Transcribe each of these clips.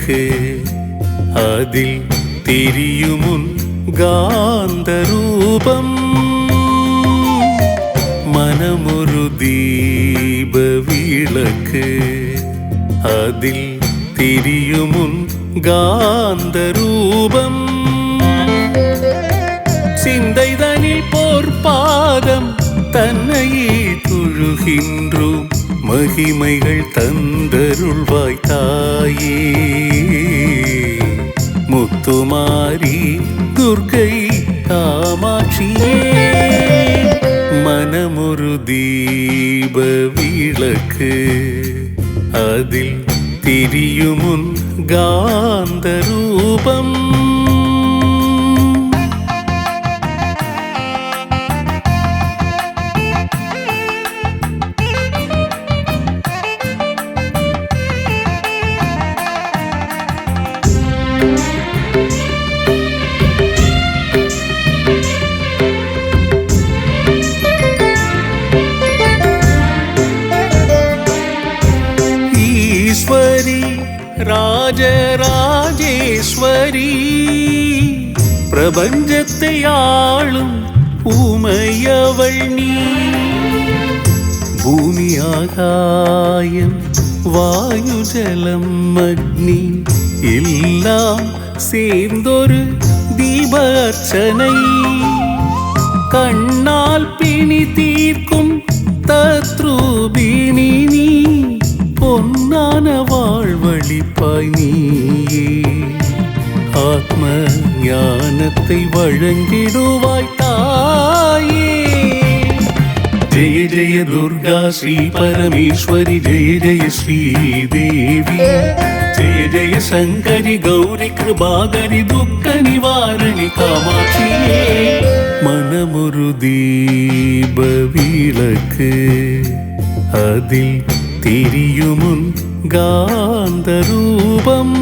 വിളക്ക് അതിൽ തിരിയുമുൻ ഗാന്ധരൂപം മനമൊരു ദീപവിളക്ക് അതിൽ തിരിയുമുൻ ഗാന്ധരൂപം சிந்தைதனில் போர் பாதம் தன்னையே தொழுகின்றோம் மகிமைகள் தந்தருள்வாய் தாயே முத்துமாரி துர்க்கை காமாட்சியே மனமொரு தீப விளக்கு அதில் திரியுமுன் காந்தரூபம் ராஜராஜேஸ்வரி பிரபஞ்சத்தை ஆளும் ஊமையவள் நீ பூமி ஆகாயம் வாயு ஜலம் அக்னி எல்லாம் சேர்ந்தொரு தீப அர்ச்சனை கண்ணால் பிணி தீர்க்கும் தத்ரூபிணி நீ பொன்னான வாழ்வழிப்பாய் நீயே ஆத்ம ஞானத்தை வழங்கிடுவாய் தாயே ஜெய ஜெய துர்கா ஸ்ரீ பரமேஸ்வரி ஜெய ஜெய ஸ்ரீதேவி ஜெய ஜெய சங்கரி கௌரி கிருபாகரி துக்க நிவாரணி காமாட்சியே மனமொரு தீப விளக்கு அதில் திரியுமுன் காந்தரூபம்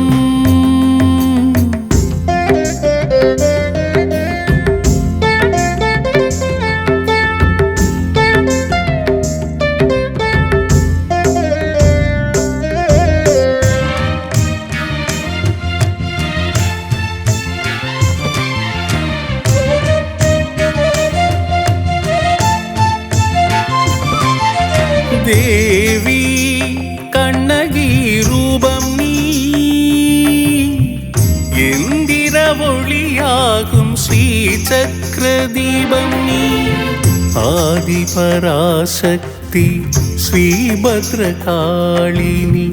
தேவி கண்ணகி ரூபம் நீ எந்திர ஒளியாகும் ஸ்ரீ சக்கர தீபம் நீ ஆதி பராசக்தி ஸ்ரீபத்ரகாளினி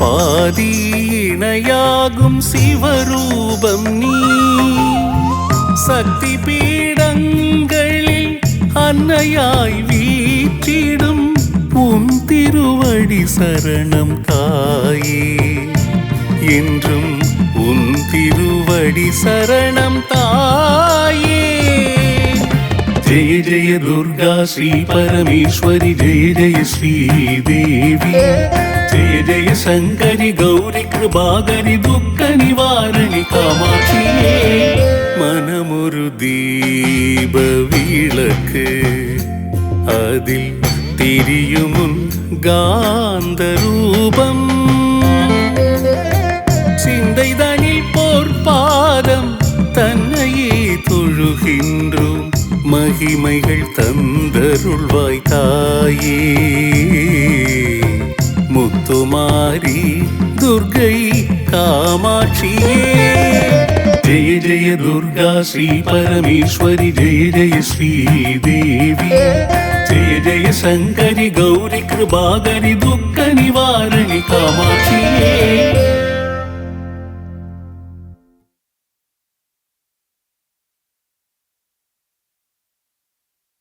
பாதி இணையாகும் சிவரூபம் நீ சக்தி பீடங்களில் அன்னையாய் வீற்றிடும் உன் திருவடி சரணம் தாயே என்றும் உன் திருவடி சரணம் தாயே ஜெய ஜெய துர்கா ஸ்ரீ பரமேஸ்வரி ஜெய ஜெய ஸ்ரீதேவி ஜெய ஜெய சங்கரி கௌரி கிருபாகரி துக்க நிவாரணி காமாட்சியே மனமொரு தீப விளக்கு அதில் திரியுமுன் காந்தரூபம் சிந்தைதனில் போர் பாதம் தன்னையே தொழுகின்றோம் மகிமைகள் தந்தருள்வாய் தாயே முத்துமாரி துர்க்கை காமாட்சியே ஜெய ஜெய துர்கா ஸ்ரீ பரமேஸ்வரி ஜெய ஜெய ஸ்ரீதேவி ஜெய ஜெய சங்கரி கௌரி கிருபாகரி துக்க நிவாரணி காமாட்சியே